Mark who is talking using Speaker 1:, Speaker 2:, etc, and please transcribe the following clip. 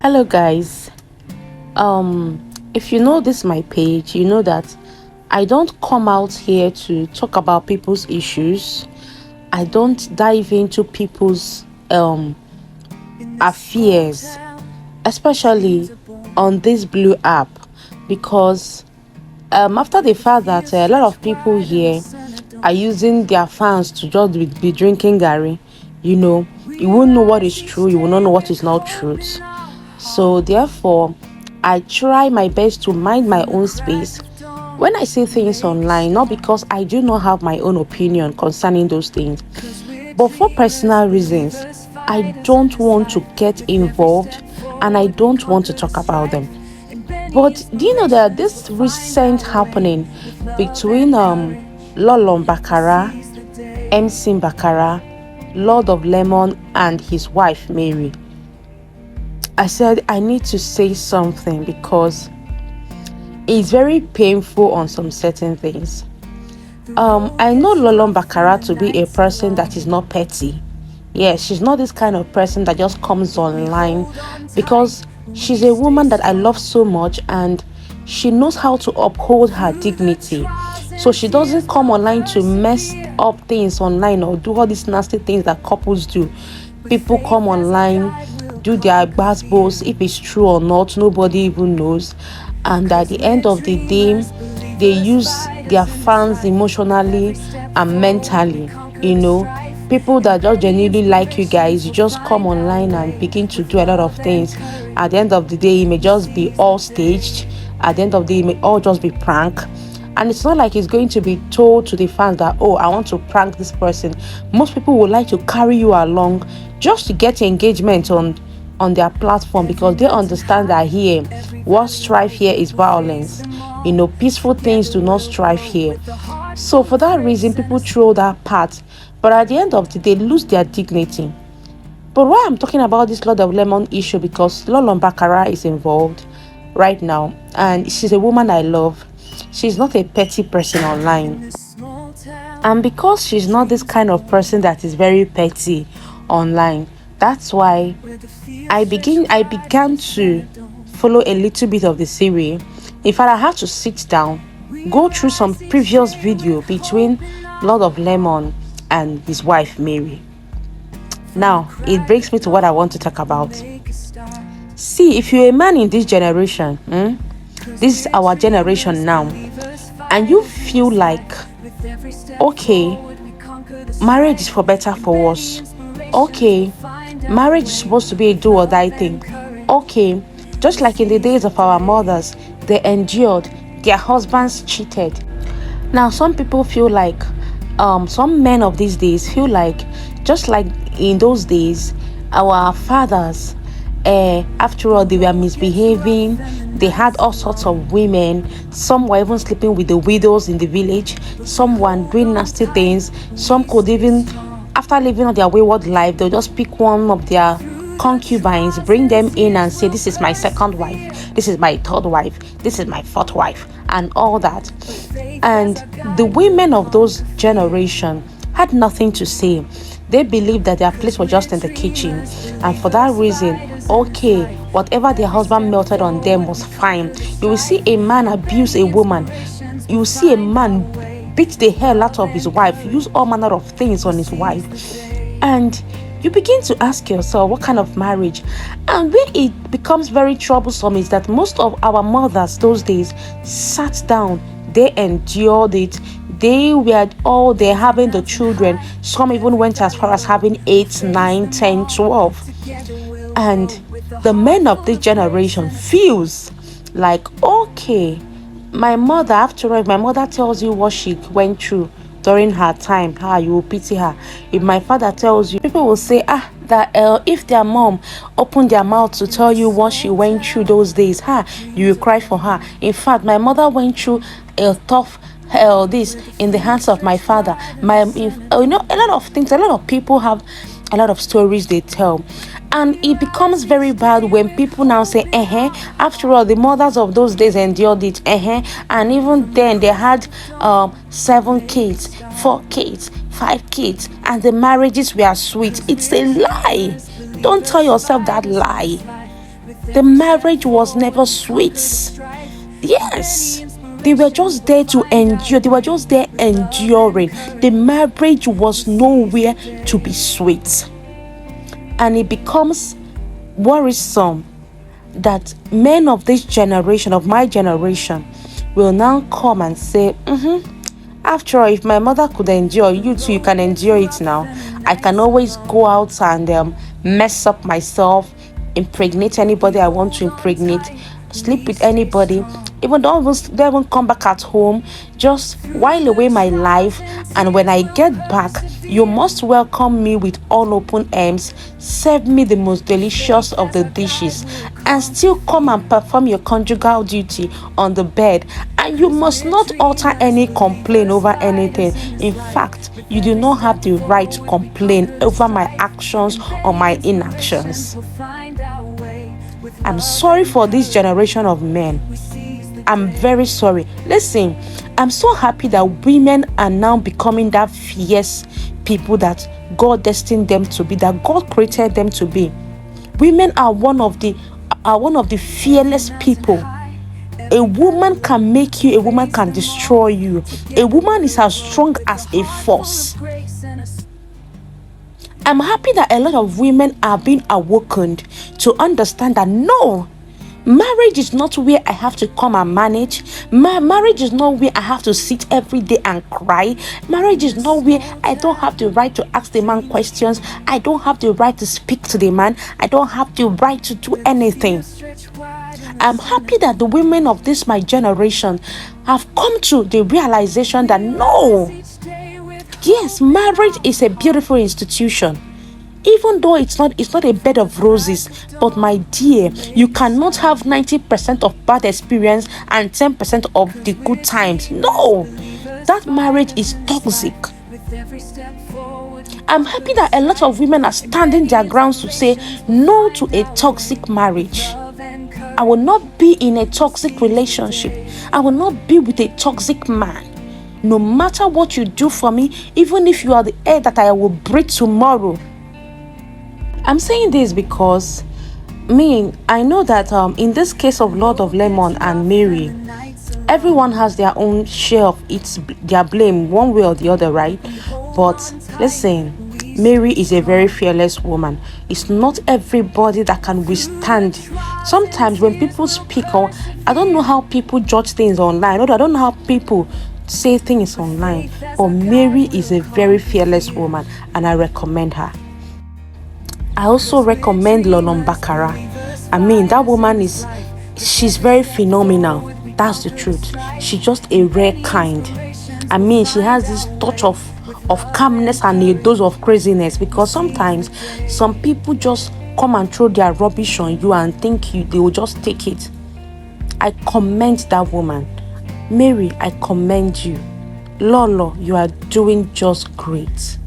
Speaker 1: Hello guys. If you know this my page, you know that I don't come out here to talk about people's issues. I don't dive into people's affairs, especially on this blue app, because after the fact that a lot of people here are using their fans to just be drinking Gary, you won't know what is true, you will not know what is not truth. So therefore, I try my best to mind my own space when I say things online, not because I do not have my own opinion concerning those things, but for personal reasons. I don't want to get involved and I don't want to talk about them. But do you know that this recent happening between Lolo mbakara, mbakara, Lord of Lemon, and his wife Mary? I said I need to say something because it's very painful on some certain things. I know Lolo mbakara to be a person that is not petty. Yes, she's not this kind of person that just comes online, because she's a woman that I love so much and she knows how to uphold her dignity. So she doesn't come online to mess up things online or do all these nasty things that couples do. People come online, do their balls. If it's true or not, nobody even knows. And at the end of the day, they use their fans emotionally and mentally. People that just genuinely like you guys, you just come online and begin to do a lot of things. At the end of the day, it may just be all staged. At the end of the day, it may all just be prank. And it's not like it's going to be told to the fans that, oh, I want to prank this person. Most people would like to carry you along just to get engagement on their platform, because they understand that here, what strive here is violence. Peaceful things do not strive here. So for that reason, people throw that part. But at the end of the day, lose their dignity. But why I'm talking about this Lord of Lemon issue, because Lolo mbakara is involved right now. And she's a woman I love. She's not a petty person online. And because she's not this kind of person that is very petty online, that's why I began to follow a little bit of the series. In fact, I had to sit down, go through some previous video between Lord of Lemon and his wife Mary. Now, it brings me to what I want to talk about. See, if you're a man in this generation, this is our generation now, and you feel like, okay, marriage is for better, for worse. Okay, marriage is supposed to be a do or die thing. Okay, just like in the days of our mothers, they endured, their husbands cheated. Now, some people feel like, some men of these days feel like, just like in those days, our fathers, after all, they were misbehaving. They had all sorts of women. Some were even sleeping with the widows in the village. Some were doing nasty things. Some could even, after living on their wayward life, they'll just pick one of their concubines, bring them in and say, this is my second wife, this is my third wife, this is my fourth wife, and all that. And the women of those generation had nothing to say. They believed that their place was just in the kitchen, and for that reason, okay, whatever their husband melted on them was fine. You will see a man abuse a woman. You will see a man beat the hell out of his wife, use all manner of things on his wife, and you begin to ask yourself, what kind of marriage? And where it becomes very troublesome is that most of our mothers those days sat down, they endured it. They're having the children. Some even went as far as having 8, 9, 10, 12. And the men of this generation feels like, okay, my mother, after all, if my mother tells you what she went through during her time, you will pity her. If my father tells you, people will say, that if their mom opened their mouth to tell you what she went through those days, you will cry for her. In fact, my mother went through a tough this in the hands of my father. A lot of things, a lot of people have a lot of stories they tell, and it becomes very bad when people now say, after all, the mothers of those days endured it, and even then they had 7 kids, 4 kids, 5 kids, and the marriages were sweet. It's a lie. Don't tell yourself that lie. The marriage was never sweet. Yes. They were just there to endure. They were just there enduring. The marriage was nowhere to be sweet. And it becomes worrisome that men of this generation, of my generation, will now come and say, after all, if my mother could endure, you too, you can endure it now. I can always go out and mess up myself, impregnate anybody I want to impregnate, sleep with anybody, even don't even come back at home, just while away my life. And when I get back, you must welcome me with all open arms, serve me the most delicious of the dishes, and still come and perform your conjugal duty on the bed. And you must not utter any complaint over anything. In fact, you do not have the right to complain over my actions or my inactions. I'm sorry for this generation of men. I'm very sorry. Listen, I'm so happy that women are now becoming that fierce people that God destined them to be, that God created them to be. Women are one of the fearless people. A woman can make you, a woman can destroy you. A woman is as strong as a force. I'm happy that a lot of women are being awakened to understand that no, marriage is not where I have to come and manage. Marriage is not where I have to sit every day and cry. Marriage is not where I don't have the right to ask the man questions. I don't have the right to speak to the man. I don't have the right to do anything. I'm happy that the women of this my generation have come to the realization that no, yes, marriage is a beautiful institution. Even though it's not a bed of roses, but my dear, you cannot have 90% of bad experience and 10% of the good times. No, that marriage is toxic. I'm happy that a lot of women are standing their grounds to say no to a toxic marriage. I will not be in a toxic relationship. I will not be with a toxic man. No matter what you do for me, even if you are the air that I will breathe tomorrow. I'm saying this because I know that in this case of Lord of Lemon and Mary, everyone has their own share of their blame one way or the other, right? But listen, Mary is a very fearless woman. It's not everybody that can withstand. Sometimes when people speak, or I don't know how people judge things online, or I don't know how people say things online, but Mary is a very fearless woman and I recommend her. I also recommend Lolo mbakara. That woman she's very phenomenal. That's the truth. She's just a rare kind. She has this touch of calmness and a dose of craziness, because sometimes some people just come and throw their rubbish on you and think they will just take it. I commend that woman. Mary, I commend you. Lolo, you are doing just great.